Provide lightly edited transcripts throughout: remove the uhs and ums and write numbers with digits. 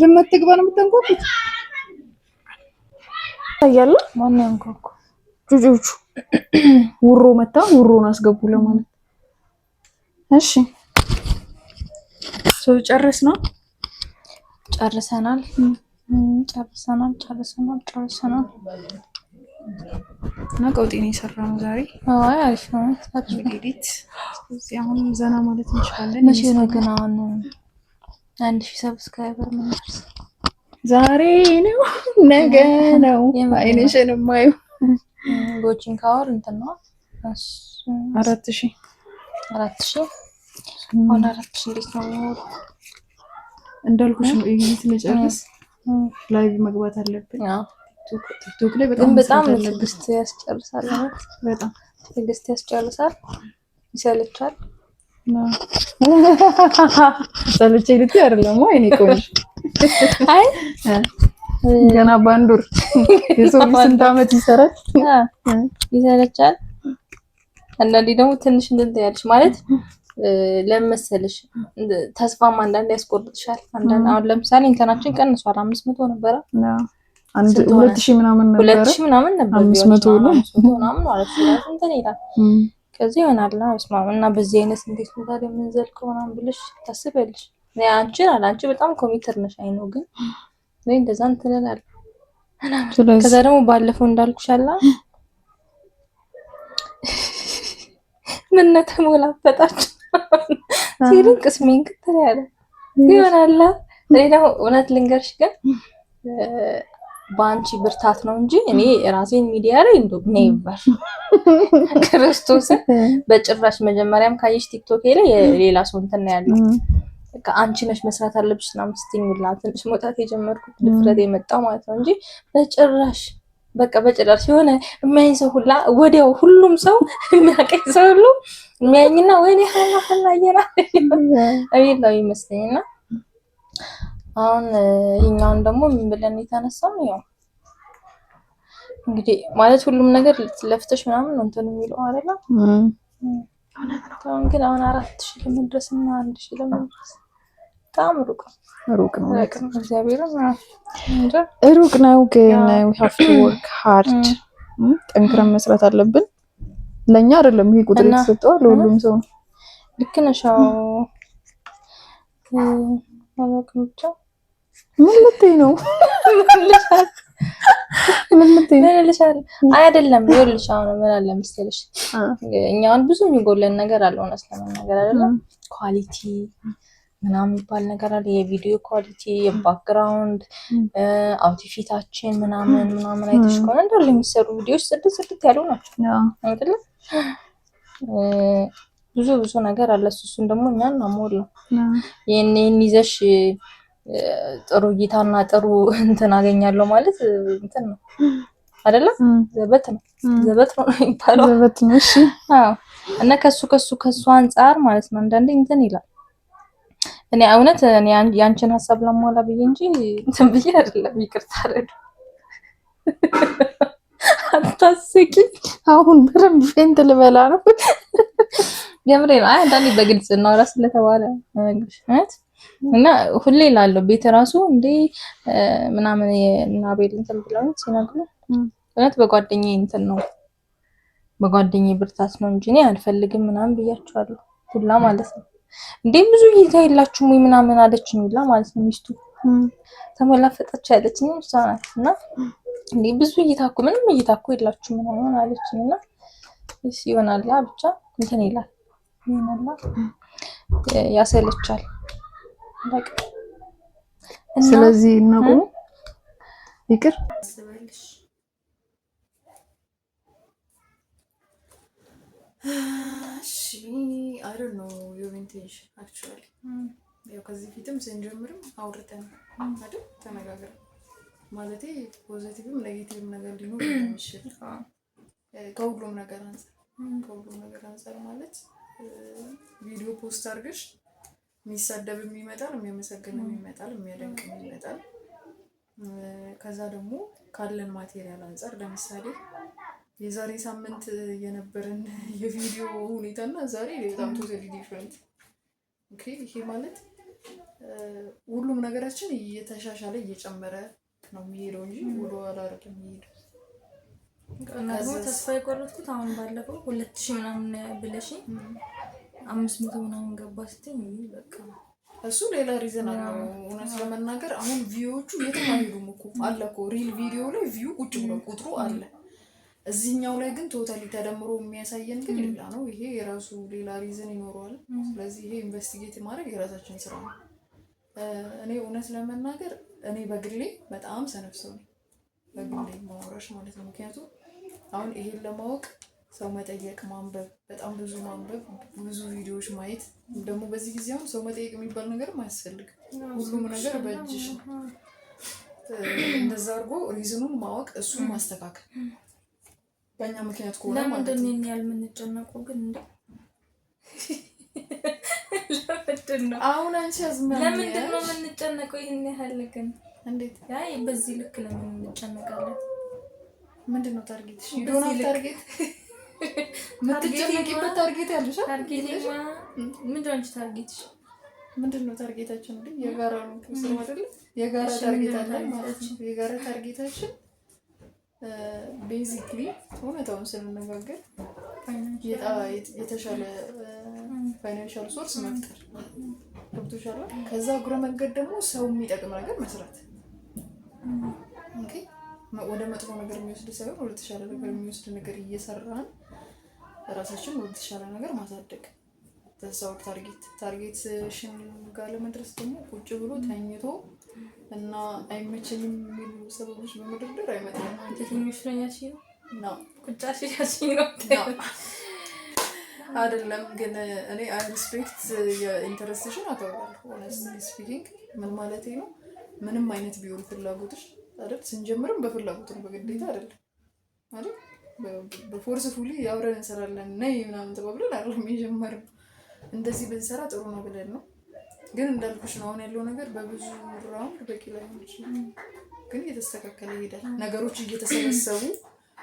ድመት ትግባ ነው የምትንኳኩት? ታያለ ማን ያንኳኩ? ጁጁቹ ውሮ መጣ። ውሮን አስገቡ ለማለት። እሺ ሰው ጨረስና ጨርሰናል። እና ቀውጤን የሰራነው ዛሬ አይ አሪፍ ነው። እንግዲህ እዚህ አሁን ዘና ማለት እንችላለን። መቼ ነው ግን አሁን 1000 ሰብስክራይበር ምንደርስ? ዛሬ ነው ነገ ነው አይነሽን ማዩ ጎቺን ካወር እንትን ነው 4000 አሁን 4000 እንዴት ነው የሚሆነው? እንዳልኩሽ ነው ኤግዚት ልጨርስ ላይቭ መግባት አለብኝ። አዎ ቲክቶክ ላይ በጣም ትዕግስት ያስጨርሳል። በጣም ትዕግስት ያስጨርሳል። ይሰለቻል። ሰለቸኝ ልትይ አይደለም ወይ? እኔ ቆንጆ አይ ገና ባንዱር የሰው ስንት ዓመት ይሰራል? ይሰለቻል። አንዳንዴ ደግሞ ትንሽ እንትን ያለሽ ማለት ለመሰለሽ ተስፋም አንዳንዴ ያስቆርጥሻል። አንዳንዴ አሁን ለምሳሌ እንትናችን ቀንሷል። 500 ነበረ አንድ 2000 ምናምን ነበር 2000 ምናምን ነበር 500 ነው ምናምን ማለት ነው። እንትን ይላል ከዚህ ይሆናልና በስማም እና በዚህ አይነት እንዴት ነው ታዲያ የምንዘልቀው ምናምን ብለሽ ታስበልሽ። አንቺ በጣም ኮሚትድ ነሽ። አይ ነው ግን ወይ እንደዛ እንትን እላለሁ። ከዛ ደግሞ ባለፈው እንዳልኩሻላ ምን ተሞላፈጣችሁ ሲልኝ ቅስሜን ክትል ያለ ይሆናላ። ደግሞ እውነት ልንገርሽ ግን በአንቺ ብርታት ነው እንጂ እኔ ራሴን ሚዲያ ላይ እንደው ኔቨር ክርስቶስ በጭራሽ። መጀመሪያም ካየሽ ቲክቶክ ላይ ሌላ ሰው እንትን ነው ያለው። አንቺ ነሽ መስራት አለብሽ እና ምስትኝላ ትንሽ መውጣት የጀመርኩት ድፍረት የመጣው ማለት ነው እንጂ በጭራሽ በጭራሽ የሆነ የሚያኝ ሰው ሁላ ወዲያው ሁሉም ሰው የሚያቀኝ ሰው ሁሉ የሚያኝና ወይኔ ሀላ ያየና አቤት ነው ይመስለኝና አሁን ይኛውን ደግሞ ምን ብለን የተነሳው ያው እንግዲህ ማለት ሁሉም ነገር ለፍተሽ ምናምን ነው እንትን የሚለው አይደል? አሁን ግን አሁን 4000 ለመድረስና 1000 ለመድረስ በጣም ሩቅ ነው። እግዚአብሔር ሩቅ ነው ግን we have to work hard ጠንክረን መስራት አለብን። ለኛ አይደለም ይሄ ቁጥር የተሰጠው ለሁሉም ሰው ነው። ልክ ነሽ። አላውቅም ምን ልትይ ነው? ምን ልሻል አይደለም ይኸውልሽ አሁን ምን አለ መሰለሽ እኛውን ብዙ የሚጎለን ነገር አለ ሆነስ ለመናገር አይደለም ኳሊቲ ምናምን የሚባል ነገር አለ። የቪዲዮ ኳሊቲ፣ የባክግራውንድ አውትፊታችን ምናምን አይተሽ ከሆነ እንዳለ የሚሰሩ ቪዲዮዎች ጽድት ያሉ ናቸው አይደል? ብዙ ነገር አለ። እሱን ደግሞ እኛን አሞል ነው የኔን ይዘሽ ጥሩ እይታና ጥሩ እንትን አገኛለሁ ማለት እንትን ነው አይደለ? ዘበት ነው የሚባለው። ዘበት ነው። እሺ አዎ። እና ከሱ አንፃር ማለት ነው አንዳንዴ እንትን ይላል። እኔ እውነት ያንቺን ሐሳብ ለማላ ብዬ እንጂ እንትን ብዬ አይደለም። ይቅርታ አይደል? አታስቂ። አሁን በደንብ ፌንት ልበላ ነው። የምሬ ነው። አንዳንዴ በግልጽ እናወራ ስለተባለ ማለት እና ሁሌ ላለው ቤት ራሱ እንዴ ምናምን እና ቤል እንትን ብለው ሲነግሩ እውነት በጓደኛዬ እንትን ነው በጓደኛዬ ብርታት ነው እንጂ እኔ አልፈልግም ምናምን ብያቸዋለሁ ሁላ ማለት ነው። እንዴ ብዙ እይታ የላችሁም ወይ ምናምን አለችኝ ሁላ ማለት ነው። ሚስቱ ተሞላፈጠች ያለችኝ እሷ ናት። እና እንዴ ብዙ እይታ እኮ ምንም እይታ እኮ የላችሁም ምናምን አለችኝና እሺ ይሆናል ብቻ እንትን ይላል ያሰለቻል። በቃ ስለዚህ እናቁም ይቅር I don't know your intention actually ያው ከዚህ ፊትም ስንጀምርም አውርተን አይደል ተነጋግረን ማለቴ ፖዚቲቭም ኔጌቲቭም ነገር ሊኖር ይችላል ከሁሉም ነገር አንፃር ማለት ቪዲዮ ፖስት አድርገሽ የሚሳደብም ይመጣል፣ የሚያመሰግንም ይመጣል፣ የሚያደንቅም ይመጣል። ከዛ ደግሞ ካለን ማቴሪያል አንፃር ለምሳሌ የዛሬ ሳምንት የነበረን የቪዲዮ ሁኔታና ዛሬ በጣም ቶታሊ ዲፈረንት። ኦኬ ይሄ ማለት ሁሉም ነገራችን እየተሻሻለ እየጨመረ ነው የሚሄደው እንጂ ወደ ኋላ አይደለም የሚሄደው። ደግሞ ተስፋ የቆረጥኩት አሁን ባለፈው 2000 ምናምን ብለሽኝ 500 ምናምን ገባ ስትኝ በቃ እሱ ሌላ ሪዝን አለው። እውነት ለመናገር አሁን ቪዲዮዎቹ የትም አይሄዱም እኮ አለ እኮ ሪል ቪዲዮ ላይ ቪው ቁጭ ብሎ ቁጥሩ አለ። እዚህኛው ላይ ግን ቶታሊ ተደምሮ የሚያሳየን ግን ሌላ ነው። ይሄ የራሱ ሌላ ሪዝን ይኖረዋል። ስለዚህ ይሄ ኢንቨስቲጌት ማድረግ የራሳችን ስራ ነው። እኔ እውነት ለመናገር እኔ በግሌ በጣም ሰነፍ ሰው ነኝ። በግሌ ማውራሽ ማለት ነው። ምክንያቱም አሁን ይሄን ለማወቅ ሰው መጠየቅ፣ ማንበብ፣ በጣም ብዙ ማንበብ፣ ብዙ ቪዲዮዎች ማየት። ደግሞ በዚህ ጊዜ አሁን ሰው መጠየቅ የሚባል ነገርም አያስፈልግም። ሁሉም ነገር በእጅሽ እንደዛ አድርጎ ሪዝኑን ማወቅ፣ እሱን ማስተካከል በእኛ ምክንያት ከሆነ ማለት ነው። ለምንድን ነው ያልምንጨነቀው ግን እንዴ? አሁን አንቺ ያዝማል። ለምንድን ነው የምንጨነቀው ይሄን ያህል ግን? እንዴት አይ በዚህ ልክ ለምን እንጨነቃለን? ምንድነው ታርጌትሽ? ይዶና ታርጌት ምትጨነቂበት ታርጌት ያለሽ? ታርጌቴማ ምንድነው አንቺ ታርጌትሽ? ምንድነው ታርጌታችን? እንዴ የጋራ ነው ተሰማ አይደል? የጋራ ታርጌት አለ ማለት ነው። የጋራ ታርጌታችን ቤዚክሊ እውነታውን ስንነጋገር የተሻለ ፋይናንሻል ሶርስ መፍጠር ገብቶሻል። ከዛ እግረ መንገድ ደግሞ ሰው የሚጠቅም ነገር መስራት። ኦኬ ወደ መጥፎ ነገር የሚወስድ ሳይሆን ወደ ተሻለ ነገር የሚወስድ ነገር እየሰራን ራሳችን ወደ ተሻለ ነገር ማሳደግ። ተሳው ታርጌትሽን ጋር ለመድረስ ደግሞ ቁጭ ብሎ ተኝቶ እና አይመቸኝም የሚሉ ሰበቦች በመደርደር አይመጣም። ትንሽ ነኛች ነው ቁጫሽ ያቺ ነው አይደለም። ግን እኔ አይ ሪስፔክት የኢንተረስትሽን አከብራለሁ። ሆነስትሊ ስፒኪንግ ምን ማለት ነው? ምንም አይነት ቢሆን ፍላጎትሽ አይደል? ስንጀምርም በፍላጎት ነው፣ በግዴታ አይደለም አይደል? በፎርስፉሊ አብረን እንሰራለን ነይ ምናምን ተባብለን አይደለም የጀመርነው። እንደዚህ ብንሰራ ጥሩ ነው ብለን ነው። ግን እንዳልኩሽ ነው አሁን ያለው ነገር በብዙ ራውንድ በቂ ላይሆን ይችላል፣ ግን እየተስተካከለ ይሄዳል። ነገሮች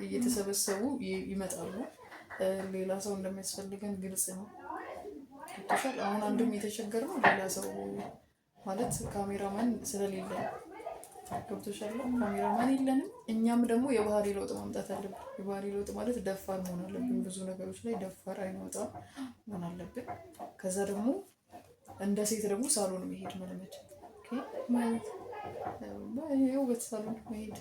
እየተሰበሰቡ ይመጣሉ። ሌላ ሰው እንደሚያስፈልገን ግልጽ ነው። ገብቶሻል። አሁን አንድም የተቸገርነው ሌላ ሰው ማለት ካሜራማን ስለሌለ ገብቶሻል። ካሜራማን የለንም። እኛም ደግሞ የባህሪ ለውጥ ማምጣት አለብን። የባህሪ ለውጥ ማለት ደፋር መሆን አለብን። ብዙ ነገሮች ላይ ደፋር አይወጣ መሆን አለብን። ከዛ ደግሞ እንደ ሴት ደግሞ ሳሎን መሄድ መልመድ ማለት የውበት ሳሎን መሄድ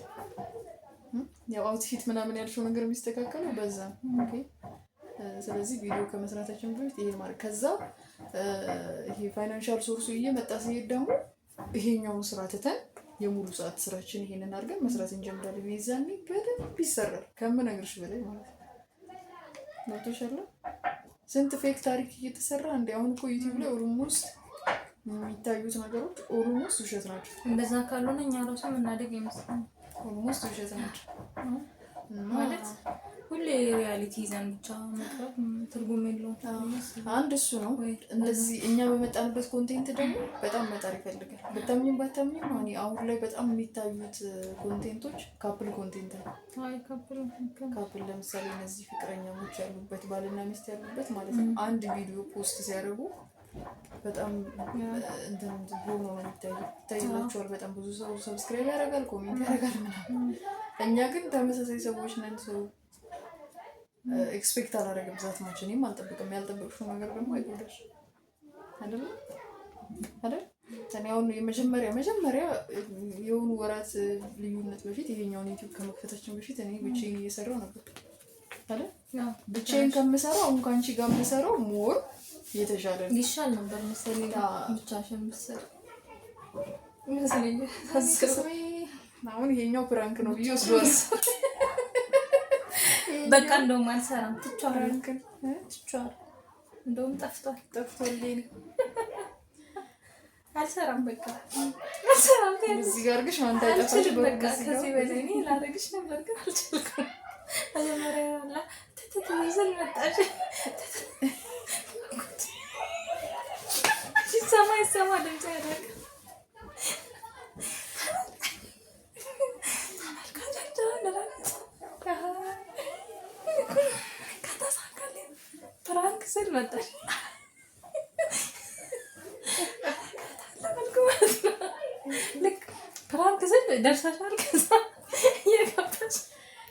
ያው አውትፊት ምናምን ያልሽው ነገር የሚስተካከለው በዛ ነው። ስለዚህ ቪዲዮ ከመስራታችን በፊት ይሄ ማለት ከዛ ይሄ ፋይናንሻል ሶርሱ እየመጣ ሲሄድ ደግሞ ይሄኛውን ስራ ትተን የሙሉ ሰዓት ስራችን ይሄንን አድርገን መስራት እንጀምራለን። ይዛኔ በደንብ ይሰራል ከምነግርሽ በላይ ማለት ነው። ቶሻለ ስንት ፌክ ታሪክ እየተሰራ እንደ አሁን እኮ ዩቲዩብ ላይ ኦልሞስት የሚታዩት ነገሮች ኦልሞስት ውሸት ናቸው። እንደዛ ካልሆነ እኛ ራሱ የምናደግ ይመስላል። ኦልሞስት ውሸት ናቸው ማለት ሁሌ ሪያሊቲ ይዘን ብቻ መቅረብ ትርጉም የለውም። አንድ እሱ ነው። እንደዚህ እኛ በመጣንበት ኮንቴንት ደግሞ በጣም መጣር ይፈልጋል። በታምኝም ባታምኝም አሁን ላይ በጣም የሚታዩት ኮንቴንቶች ካፕል ኮንቴንት ነው። ካፕል ለምሳሌ እነዚህ ፍቅረኛሞች ያሉበት ባልና ሚስት ያሉበት ማለት ነው። አንድ ቪዲዮ ፖስት ሲያደርጉ በጣም እንትን ሆኖ ነው ይታይላቸዋል። በጣም ብዙ ሰው ሰብስክራይብ ያደርጋል፣ ኮሜንት ያደርጋል ምናምን። እኛ ግን ተመሳሳይ ሰዎች ነን። ሰው ኤክስፔክት አላደረግም ብዛት ናቸው። እኔም አልጠብቅም። ያልጠበቅሽው ነገር ደግሞ አይጎዳሽ አይደል? እኔ አሁን መጀመሪያ የሆኑ ወራት ልዩነት በፊት ይሄኛውን ዩቲዩብ ከመክፈታችን በፊት እኔ ብቻዬን እየሰራሁ ነበር አይደል? ብቻዬን ከምሰራው አሁን ከአንቺ ጋር የምሰራው ሞር የተሻለ ይሻል ነበር መሰለኝ። ብቻሽን ብትሰሪ አሁን ይሄኛው ፕራንክ ነው ብዬ ወስዷስ። በቃ እንደውም አልሰራም ትቻለሁ። እንደውም ጠፍቷል። አልሰራም በቃ አልሰራም። እዚህ ጋር ግሽ ማንታ አይጠፋሽ። በቃ ከዚህ በላይ እኔ ላደርግሽ ነበር ግን አልቻልኩም። መጀመሪያ ያላ ተተተይዘን መጣሽ ይሰማ ድምጽ ያደርግ ከተሳካልኝ ፕራንክ ስል መጣሽ ደርሳሻል። ከዛ እየገባሽ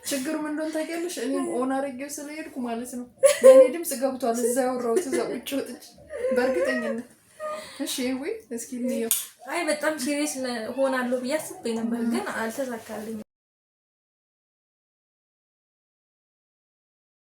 ችግሩ ምን እንደሆነ ታውቂያለሽ? እኔም ኦን አድርጌው ስለሄድኩ ማለት ነው የኔ ድምፅ ገብቷል። እዛ ያወራሁት እዛ ውጭ ወጥቼ በእርግጠኝነት። እሺ ወይ እስኪ እንየው። አይ በጣም ሲሪየስ ሆናለሁ ብዬ አስቤ ነበር ግን አልተሳካልኝም።